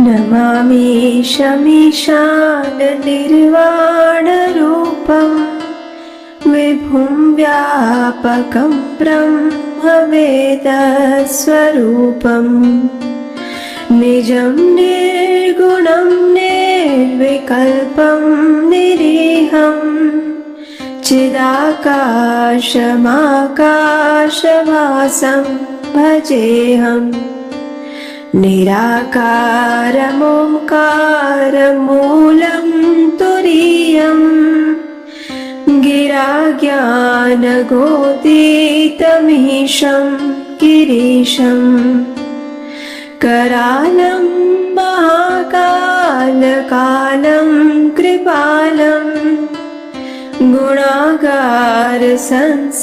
नमामि शमीशाननिर्वाणरूपं विभुं व्यापकं ब्रह्मवेदस्वरूपं निजं निर्गुणं निर्विकल्पं निरीहं चिदाकाशमाकाशवासं भजेऽहम् निराकारमोङ्कारमूलं तुरीयं गिराज्ञानगोतीतमीशं गिरीशं करालं महाकालकालं कृपालं गुणागार संसारपारं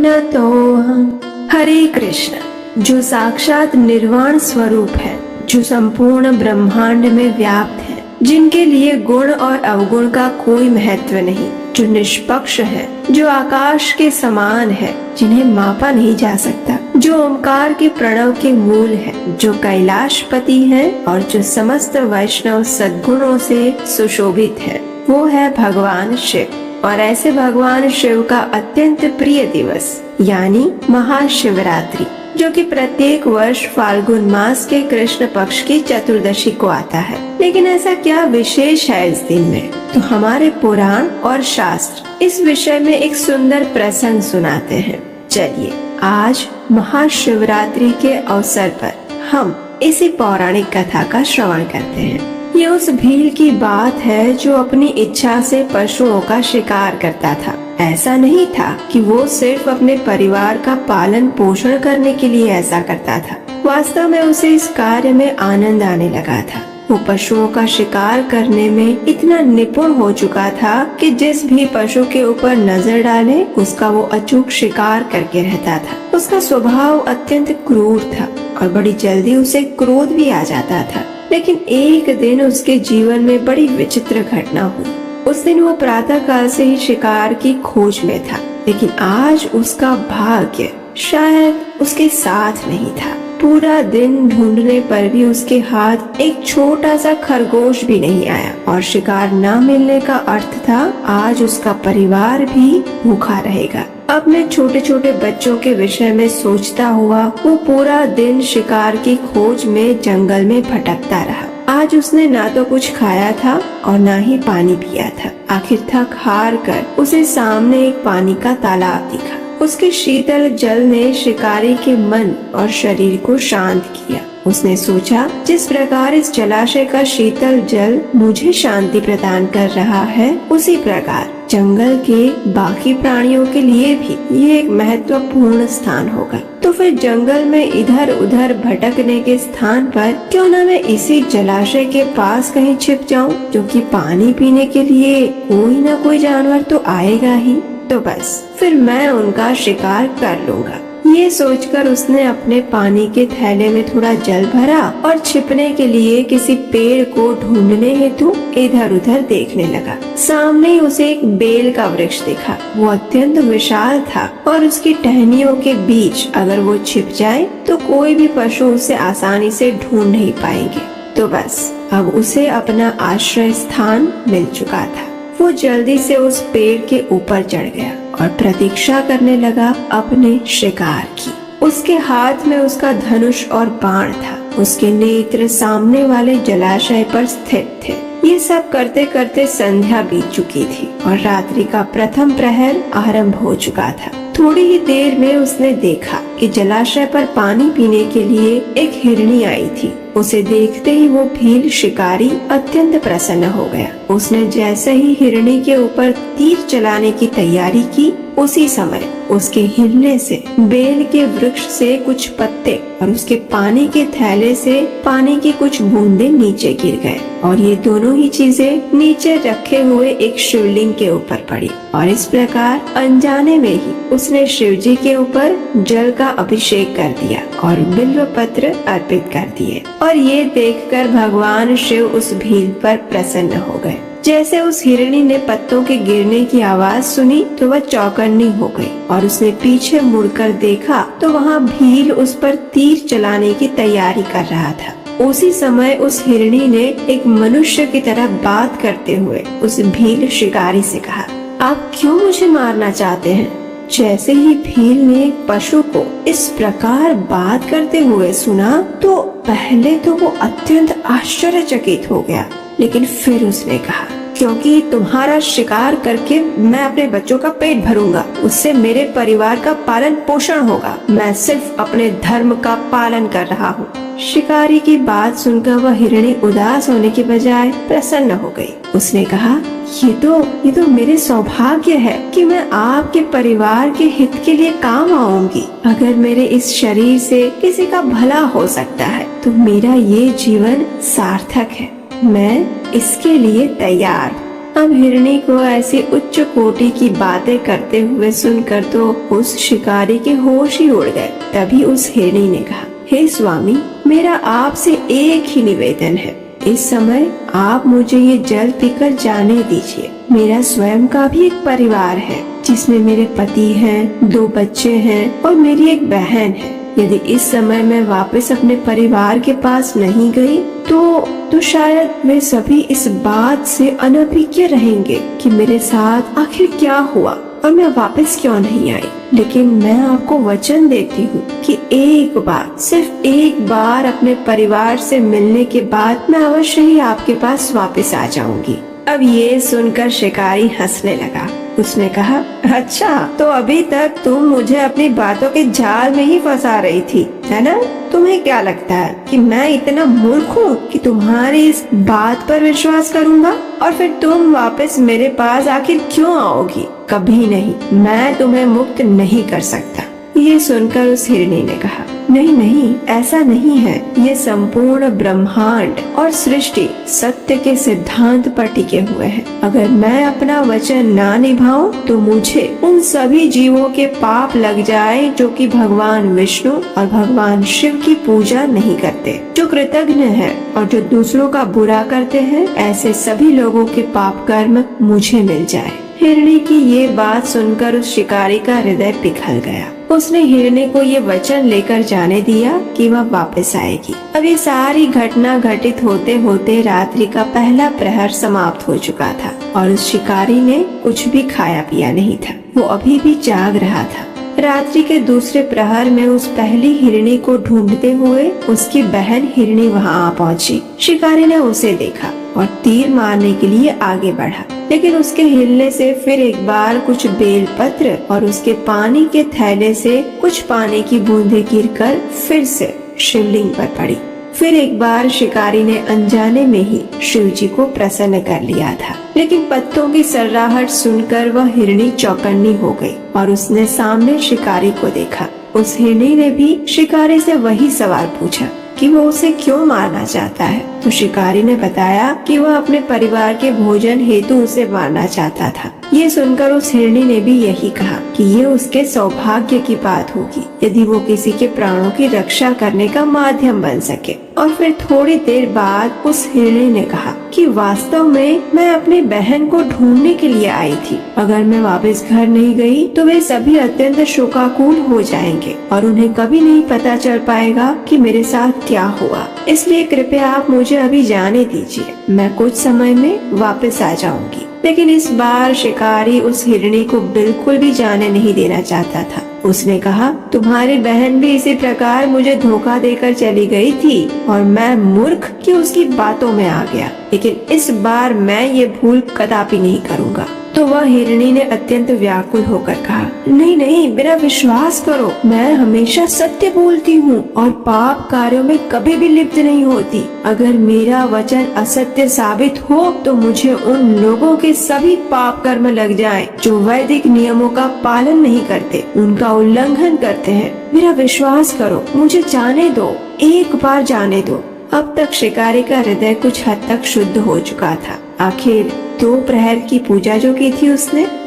नतोऽहम्। हरे कृष्ण। जो साक्षात निर्वाण स्वरूप है, जो संपूर्ण ब्रह्मांड में व्याप्त है, जिनके लिए गुण और अवगुण का कोई महत्व नहीं, जो निष्पक्ष है, जो आकाश के समान है, जिन्हें मापा नहीं जा सकता, जो ओमकार के प्रणव के मूल है, जो कैलाशपति है और जो समस्त वैष्णव सद्गुणों से सुशोभित है, वो है भगवान शिव। और ऐसे भगवान शिव का अत्यंत प्रिय दिवस यानी महाशिवरात्रि, जो कि प्रत्येक वर्ष फाल्गुन मास के कृष्ण पक्ष की चतुर्दशी को आता है। लेकिन ऐसा क्या विशेष है इस दिन में? तो हमारे पुराण और शास्त्र इस विषय में एक सुंदर प्रसंग सुनाते हैं। चलिए आज महाशिवरात्रि के अवसर पर हम इसी पौराणिक कथा का श्रवण करते हैं। ये उस भील की बात है जो अपनी इच्छा से पशुओं का शिकार करता था। ऐसा नहीं था कि वो सिर्फ अपने परिवार का पालन पोषण करने के लिए ऐसा करता था। वास्तव में उसे इस कार्य में आनंद आने लगा था। वो पशुओं का शिकार करने में इतना निपुण हो चुका था कि जिस भी पशु के ऊपर नजर डाले उसका वो अचूक शिकार करके रहता था। उसका स्वभाव अत्यंत क्रूर था और बड़ी जल्दी उसे क्रोध भी आ जाता था। लेकिन एक दिन उसके जीवन में बड़ी विचित्र घटना हुई। उस दिन वो प्रातः काल से ही शिकार की खोज में था, लेकिन आज उसका भाग्य शायद उसके साथ नहीं था। पूरा दिन ढूंढने पर भी उसके हाथ एक छोटा सा खरगोश भी नहीं आया और शिकार न मिलने का अर्थ था आज उसका परिवार भी भूखा रहेगा। अपने छोटे छोटे बच्चों के विषय में सोचता हुआ वो पूरा दिन शिकार की खोज में जंगल में भटकता रहा। आज उसने ना तो कुछ खाया था और ना ही पानी पिया था। आखिर थक हार कर उसे सामने एक पानी का तालाब दिखा। उसके शीतल जल ने शिकारी के मन और शरीर को शांत किया। उसने सोचा, जिस प्रकार इस जलाशय का शीतल जल मुझे शांति प्रदान कर रहा है, उसी प्रकार जंगल के बाकी प्राणियों के लिए भी ये एक महत्वपूर्ण स्थान होगा। तो फिर जंगल में इधर उधर भटकने के स्थान पर क्यों न मैं इसी जलाशय के पास कहीं छिप जाऊं, जो कि पानी पीने के लिए कोई न कोई जानवर तो आएगा ही, तो बस फिर मैं उनका शिकार कर लूंगा। ये सोचकर उसने अपने पानी के थैले में थोड़ा जल भरा और छिपने के लिए किसी पेड़ को ढूंढने हेतु इधर उधर देखने लगा। सामने ही उसे एक बेल का वृक्ष दिखा। वो अत्यंत विशाल था और उसकी टहनियों के बीच अगर वो छिप जाए तो कोई भी पशु उसे आसानी से ढूंढ नहीं पाएंगे। तो बस अब उसे अपना आश्रय स्थान मिल चुका था। वो जल्दी से उस पेड़ के ऊपर चढ़ गया और प्रतीक्षा करने लगा अपने शिकार की। उसके हाथ में उसका धनुष और बाण था। उसके नेत्र सामने वाले जलाशय पर स्थित थे। ये सब करते करते संध्या बीत चुकी थी और रात्रि का प्रथम प्रहर आरंभ हो चुका था। थोड़ी ही देर में उसने देखा कि जलाशय पर पानी पीने के लिए एक हिरनी आई थी। उसे देखते ही वो भील शिकारी अत्यंत प्रसन्न हो गया। उसने जैसे ही हिरनी के ऊपर तीर चलाने की तैयारी की, उसी समय उसके हिलने से बेल के वृक्ष से कुछ पत्ते और उसके पानी के थैले से पानी की कुछ बूंदें नीचे गिर गए और ये दोनों ही चीजें नीचे रखे हुए एक शिवलिंग के ऊपर पड़ी। और इस प्रकार अनजाने में ही उसने शिव जी के ऊपर जल का अभिषेक कर दिया और बिल्व पत्र अर्पित कर दिए। और ये देखकर भगवान शिव उस भील पर प्रसन्न हो गए। जैसे उस हिरणी ने पत्तों के गिरने की आवाज सुनी तो वह चौकन्नी हो गई और उसने पीछे मुड़कर देखा तो वहाँ भील उस पर तीर चलाने की तैयारी कर रहा था। उसी समय उस हिरणी ने एक मनुष्य की तरह बात करते हुए उस भील शिकारी से कहा, आप क्यों मुझे मारना चाहते हैं? जैसे ही भील ने एक पशु को इस प्रकार बात करते हुए सुना तो पहले तो वो अत्यंत आश्चर्यचकित हो गया, लेकिन फिर उसने कहा, क्योंकि तुम्हारा शिकार करके मैं अपने बच्चों का पेट भरूंगा, उससे मेरे परिवार का पालन पोषण होगा। मैं सिर्फ अपने धर्म का पालन कर रहा हूँ। शिकारी की बात सुनकर वह हिरणी उदास होने के बजाय प्रसन्न हो गई। उसने कहा, ये तो मेरे सौभाग्य है कि मैं आपके परिवार के हित के लिए काम आऊंगी। अगर मेरे इस शरीर से किसी का भला हो सकता है तो मेरा ये जीवन सार्थक है। मैं इसके लिए तैयार। अब हिरणी को ऐसी उच्च कोटि की बातें करते हुए सुनकर तो उस शिकारी के होश ही उड़ गए। तभी उस हिरणी ने कहा, हे स्वामी, मेरा आपसे एक ही निवेदन है, इस समय आप मुझे ये जल पीकर जाने दीजिए। मेरा स्वयं का भी एक परिवार है जिसमें मेरे पति हैं, 2 बच्चे हैं और मेरी एक बहन है। यदि इस समय मैं वापस अपने परिवार के पास नहीं गई तो शायद वे सभी इस बात से अनभिज्ञ रहेंगे कि मेरे साथ आखिर क्या हुआ और मैं वापस क्यों नहीं आई। लेकिन मैं आपको वचन देती हूँ कि एक बार, सिर्फ एक बार अपने परिवार से मिलने के बाद मैं अवश्य ही आपके पास वापस आ जाऊंगी। अब ये सुनकर शिकारी हंसने लगा। उसने कहा, अच्छा, तो अभी तक तुम मुझे अपनी बातों के जाल में ही फंसा रही थी, है ना? तुम्हें क्या लगता है कि मैं इतना मूर्ख हूँ कि तुम्हारी इस बात पर विश्वास करूँगा? और फिर तुम वापस मेरे पास आखिर क्यों आओगी? कभी नहीं, मैं तुम्हें मुक्त नहीं कर सकता। ये सुनकर उस हिरणी ने कहा, नहीं नहीं, ऐसा नहीं है। ये संपूर्ण ब्रह्मांड और सृष्टि सत्य के सिद्धांत पर टिके हुए हैं। अगर मैं अपना वचन ना निभाऊं तो मुझे उन सभी जीवों के पाप लग जाए जो कि भगवान विष्णु और भगवान शिव की पूजा नहीं करते, जो कृतज्ञ हैं और जो दूसरों का बुरा करते हैं। ऐसे सभी लोगों के पाप कर्म मुझे मिल जाए। हिरणी की ये बात सुनकर उस शिकारी का हृदय पिघल गया। उसने हिरणी को ये वचन लेकर जाने दिया कि वह वापस आएगी। अब ये सारी घटना घटित होते होते रात्रि का पहला प्रहर समाप्त हो चुका था और उस शिकारी ने कुछ भी खाया पिया नहीं था। वो अभी भी जाग रहा था। रात्रि के दूसरे प्रहर में उस पहली हिरणी को ढूंढते हुए उसकी बहन हिरणी वहाँ आ पहुँची। शिकारी ने उसे देखा और तीर मारने के लिए आगे बढ़ा, लेकिन उसके हिलने से फिर एक बार कुछ बेलपत्र और उसके पानी के थैले से कुछ पानी की बूंदें गिरकर फिर से शिवलिंग पर पड़ी। फिर एक बार शिकारी ने अनजाने में ही शिव जी को प्रसन्न कर लिया था, लेकिन पत्तों की सर्राहट सुनकर वह हिरणी चौकन्नी हो गई और उसने सामने शिकारी को देखा। उस हिरणी ने भी शिकारी से वही सवाल पूछा कि वो उसे क्यों मारना चाहता है। तो शिकारी ने बताया कि वह अपने परिवार के भोजन हेतु उसे मारना चाहता था। ये सुनकर उस हिरणी ने भी यही कहा कि ये उसके सौभाग्य की बात होगी यदि वो किसी के प्राणों की रक्षा करने का माध्यम बन सके। और फिर थोड़ी देर बाद उस हिरणी ने कहा कि वास्तव में मैं अपनी बहन को ढूंढने के लिए आई थी। अगर मैं वापस घर नहीं गई तो वे सभी अत्यंत शोकाकुल हो जाएंगे और उन्हें कभी नहीं पता चल पाएगा कि मेरे साथ क्या हुआ। इसलिए कृपया आप मुझे अभी जाने दीजिए, मैं कुछ समय में वापस आ जाऊंगी। लेकिन इस बार शिकारी उस हिरणी को बिल्कुल भी जाने नहीं देना चाहता था। उसने कहा, तुम्हारी बहन भी इसी प्रकार मुझे धोखा देकर चली गई थी और मैं मूर्ख कि उसकी बातों में आ गया, लेकिन इस बार मैं ये भूल कदापि नहीं करूँगा। तो वह हिरणी ने अत्यंत व्याकुल होकर कहा, नहीं नहीं, मेरा विश्वास करो, मैं हमेशा सत्य बोलती हूँ और पाप कार्यों में कभी भी लिप्त नहीं होती। अगर मेरा वचन असत्य साबित हो तो मुझे उन लोगों के सभी पाप कर्म लग जाएं जो वैदिक नियमों का पालन नहीं करते, उनका उल्लंघन करते हैं। मेरा विश्वास करो, मुझे जाने दो, एक बार जाने दो। अब तक शिकारी का हृदय कुछ हद तक शुद्ध हो चुका था। आखिर 2 प्रहर की पूजा जो की थी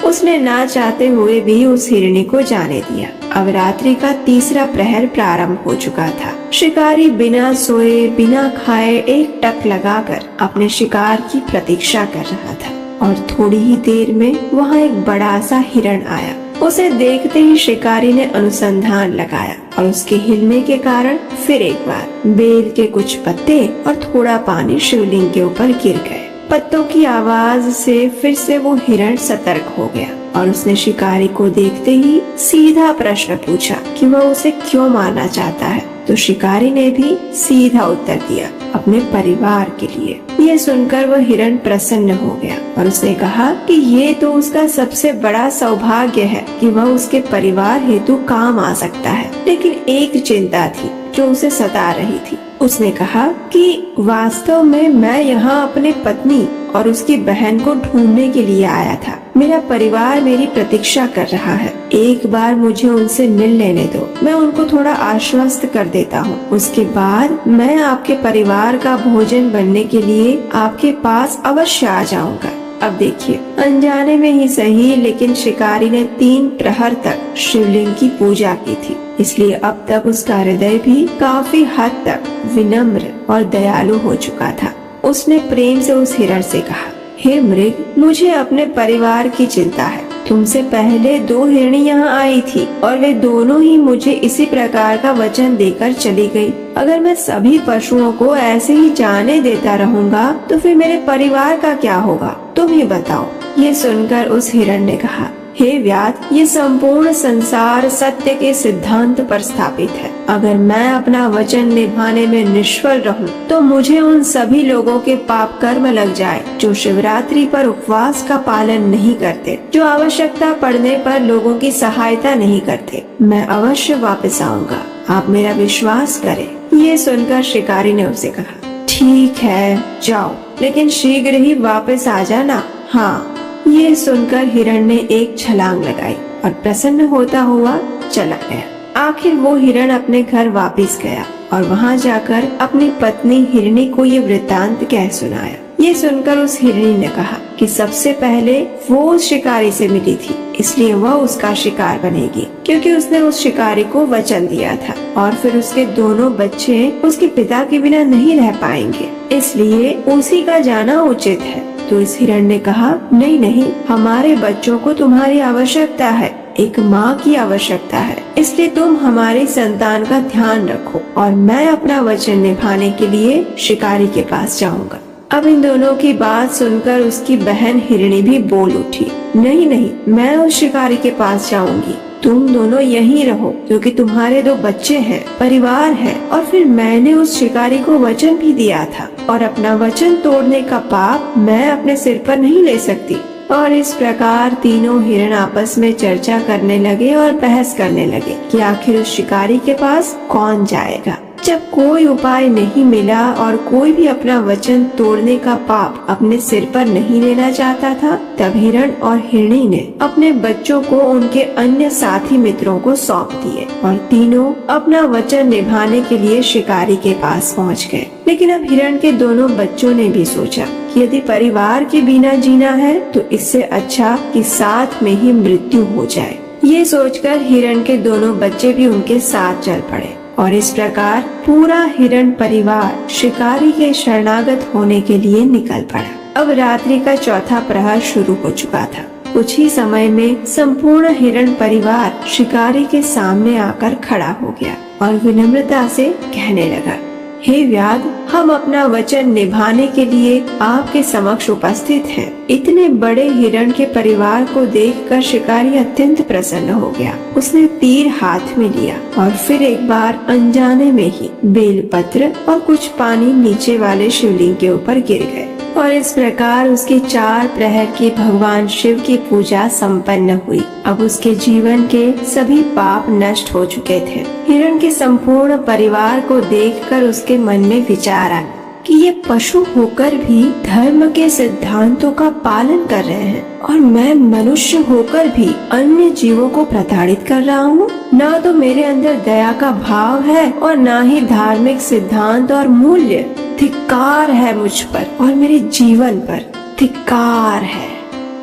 उसने ना चाहते हुए भी उस हिरणी को जाने दिया। अब रात्रि का 3रा प्रहर प्रारंभ हो चुका था। शिकारी बिना सोए बिना खाए एक टक लगाकर अपने शिकार की प्रतीक्षा कर रहा था और थोड़ी ही देर में वहाँ एक बड़ा सा हिरण आया। उसे देखते ही शिकारी ने अनुसंधान लगाया और उसके हिलने के कारण फिर एक बार बेल के कुछ पत्ते और थोड़ा पानी शिवलिंग के ऊपर गिर गए। पत्तों की आवाज से फिर से वो हिरण सतर्क हो गया और उसने शिकारी को देखते ही सीधा प्रश्न पूछा कि वह उसे क्यों मारना चाहता है। तो शिकारी ने भी सीधा उत्तर दिया, अपने परिवार के लिए। ये सुनकर वह हिरण प्रसन्न हो गया और उसने कहा कि ये तो उसका सबसे बड़ा सौभाग्य है कि वह उसके परिवार हेतु काम आ सकता है। लेकिन एक चिंता थी जो उसे सता रही थी। उसने कहा कि वास्तव में मैं यहाँ अपने पत्नी और उसकी बहन को ढूंढने के लिए आया था। मेरा परिवार मेरी प्रतीक्षा कर रहा है। एक बार मुझे उनसे मिल लेने दो, मैं उनको थोड़ा आश्वस्त कर देता हूँ। उसके बाद मैं आपके परिवार का भोजन बनने के लिए आपके पास अवश्य आ जाऊंगा। अब देखिए, अनजाने में ही सही लेकिन शिकारी ने 3 प्रहर तक शिवलिंग की पूजा की थी, इसलिए अब तक उसका हृदय भी काफी हद तक विनम्र और दयालु हो चुका था। उसने प्रेम से उस हिरण से कहा, हे मृग, मुझे अपने परिवार की चिंता है। तुमसे पहले 2 हिरणी यहाँ आई थी और वे दोनों ही मुझे इसी प्रकार का वचन देकर चली गई। अगर मैं सभी पशुओं को ऐसे ही जाने देता रहूंगा तो फिर मेरे परिवार का क्या होगा, तुम ही बताओ। ये सुनकर उस हिरण ने कहा, हे व्याध, ये संपूर्ण संसार सत्य के सिद्धांत पर स्थापित है। अगर मैं अपना वचन निभाने में निष्फल रहूं, तो मुझे उन सभी लोगों के पाप कर्म लग जाए जो शिवरात्रि पर उपवास का पालन नहीं करते, जो आवश्यकता पड़ने पर लोगों की सहायता नहीं करते। मैं अवश्य वापस आऊंगा, आप मेरा विश्वास करें। ये सुनकर शिकारी ने उसे कहा, ठीक है, जाओ, लेकिन शीघ्र ही वापस आ जाना। हाँ। ये सुनकर हिरण ने एक छलांग लगाई और प्रसन्न होता हुआ चला गया। आखिर वो हिरण अपने घर वापस गया और वहाँ जाकर अपनी पत्नी हिरणी को ये वृत्तांत कह सुनाया। ये सुनकर उस हिरणी ने कहा कि सबसे पहले वो उस शिकारी से मिली थी, इसलिए वह उसका शिकार बनेगी, क्योंकि उसने उस शिकारी को वचन दिया था। और फिर उसके दोनों बच्चे उसके पिता के बिना नहीं रह पाएंगे, इसलिए उसी का जाना उचित है। तो इस हिरण ने कहा, नहीं नहीं, हमारे बच्चों को तुम्हारी आवश्यकता है, एक माँ की आवश्यकता है, इसलिए तुम हमारी संतान का ध्यान रखो और मैं अपना वचन निभाने के लिए शिकारी के पास जाऊंगा। अब इन दोनों की बात सुनकर उसकी बहन हिरणी भी बोल उठी, नहीं नहीं, मैं उस शिकारी के पास जाऊंगी, तुम दोनों यहीं रहो, क्योंकि तुम्हारे 2 बच्चे हैं, परिवार है, और फिर मैंने उस शिकारी को वचन भी दिया था और अपना वचन तोड़ने का पाप मैं अपने सिर पर नहीं ले सकती। और इस प्रकार तीनों हिरण आपस में चर्चा करने लगे और बहस करने लगे कि आखिर उस शिकारी के पास कौन जाएगा। जब कोई उपाय नहीं मिला और कोई भी अपना वचन तोड़ने का पाप अपने सिर पर नहीं लेना चाहता था, तब हिरण और हिरणी ने अपने बच्चों को उनके अन्य साथी मित्रों को सौंप दिए और तीनों अपना वचन निभाने के लिए शिकारी के पास पहुंच गए। लेकिन अब हिरण के दोनों बच्चों ने भी सोचा कि यदि परिवार के बिना जीना है तो इससे अच्छा कि साथ में ही मृत्यु हो जाए। ये सोचकर हिरण के दोनों बच्चे भी उनके साथ चल पड़े और इस प्रकार पूरा हिरण परिवार शिकारी के शरणागत होने के लिए निकल पड़ा। अब रात्रि का 4था प्रहर शुरू हो चुका था। कुछ ही समय में संपूर्ण हिरण परिवार शिकारी के सामने आकर खड़ा हो गया और विनम्रता से कहने लगा, हे व्याध, हम अपना वचन निभाने के लिए आपके समक्ष उपस्थित हैं। इतने बड़े हिरण के परिवार को देखकर शिकारी अत्यंत प्रसन्न हो गया। उसने तीर हाथ में लिया और फिर एक बार अनजाने में ही बेलपत्र और कुछ पानी नीचे वाले शिवलिंग के ऊपर गिर गए और इस प्रकार उसके 4 प्रहर की भगवान शिव की पूजा संपन्न हुई। अब उसके जीवन के सभी पाप नष्ट हो चुके थे। हिरण के संपूर्ण परिवार को देखकर उसके मन में विचार आया कि ये पशु होकर भी धर्म के सिद्धांतों का पालन कर रहे हैं और मैं मनुष्य होकर भी अन्य जीवों को प्रताड़ित कर रहा हूँ। ना तो मेरे अंदर दया का भाव है और ना ही धार्मिक सिद्धांत और मूल्य। धिक्कार है मुझ पर और मेरे जीवन पर। धिक्कार है।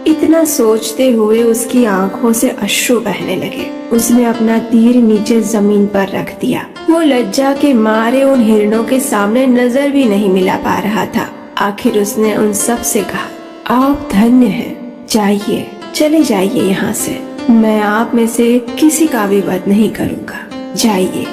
इतना सोचते हुए उसकी आंखों से अश्रु बहने लगे। उसने अपना तीर नीचे जमीन पर रख दिया। वो लज्जा के मारे उन हिरणों के सामने नजर भी नहीं मिला पा रहा था। आखिर उसने उन सब से कहा, आप धन्य हैं, जाइए, चले जाइए यहाँ से। मैं आप में से किसी का भी वध नहीं करूँगा, जाइए।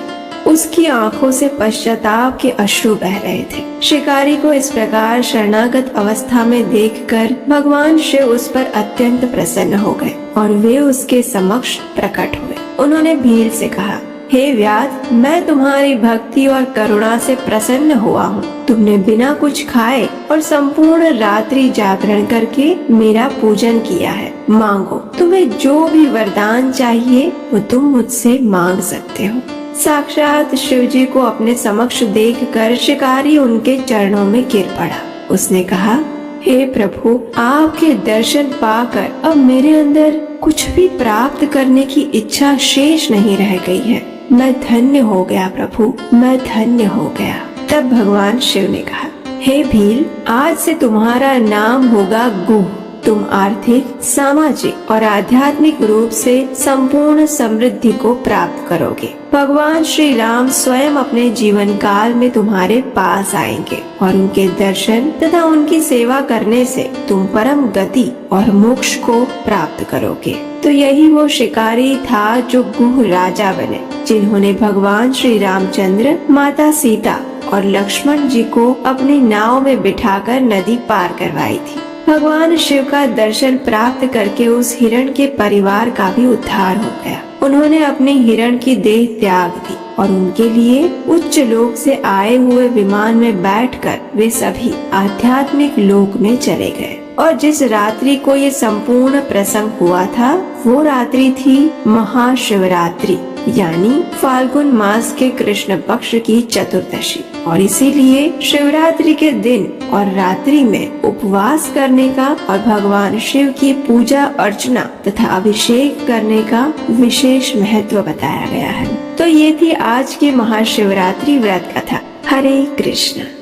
उसकी आंखों से पश्चाताप के अश्रु बह रहे थे। शिकारी को इस प्रकार शरणागत अवस्था में देखकर भगवान शिव उस पर अत्यंत प्रसन्न हो गए और वे उसके समक्ष प्रकट हुए। उन्होंने भील से कहा, हे व्याध, मैं तुम्हारी भक्ति और करुणा से प्रसन्न हुआ हूँ। तुमने बिना कुछ खाए और संपूर्ण रात्रि जागरण करके मेरा पूजन किया है। मांगो, तुम्हें जो भी वरदान चाहिए वो तुम मुझसे मांग सकते हो। साक्षात शिव जी को अपने समक्ष देखकर शिकारी उनके चरणों में गिर पड़ा। उसने कहा, हे प्रभु, आपके दर्शन पाकर अब मेरे अंदर कुछ भी प्राप्त करने की इच्छा शेष नहीं रह गई है। मैं धन्य हो गया प्रभु, मैं धन्य हो गया। तब भगवान शिव ने कहा, हे भील, आज से तुम्हारा नाम होगा गुह। तुम आर्थिक, सामाजिक और आध्यात्मिक रूप से संपूर्ण समृद्धि को प्राप्त करोगे। भगवान श्री राम स्वयं अपने जीवन काल में तुम्हारे पास आएंगे और उनके दर्शन तथा उनकी सेवा करने से तुम परम गति और मोक्ष को प्राप्त करोगे। तो यही वो शिकारी था जो गुह राजा बने, जिन्होंने भगवान श्री रामचंद्र, माता सीता और लक्ष्मण जी को अपनी नाव में बिठाकर नदी पार करवाई थी। भगवान शिव का दर्शन प्राप्त करके उस हिरण के परिवार का भी उद्धार हो गया। उन्होंने अपने हिरण की देह त्याग दी और उनके लिए उच्च लोक से आए हुए विमान में बैठकर वे सभी आध्यात्मिक लोक में चले गए। और जिस रात्रि को ये संपूर्ण प्रसंग हुआ था वो रात्रि थी महाशिवरात्रि, यानी फाल्गुन मास के कृष्ण पक्ष की चतुर्दशी। और इसीलिए शिवरात्रि के दिन और रात्रि में उपवास करने का और भगवान शिव की पूजा अर्चना तथा अभिषेक करने का विशेष महत्व बताया गया है। तो ये थी आज की महाशिवरात्रि व्रत कथा। हरे कृष्ण।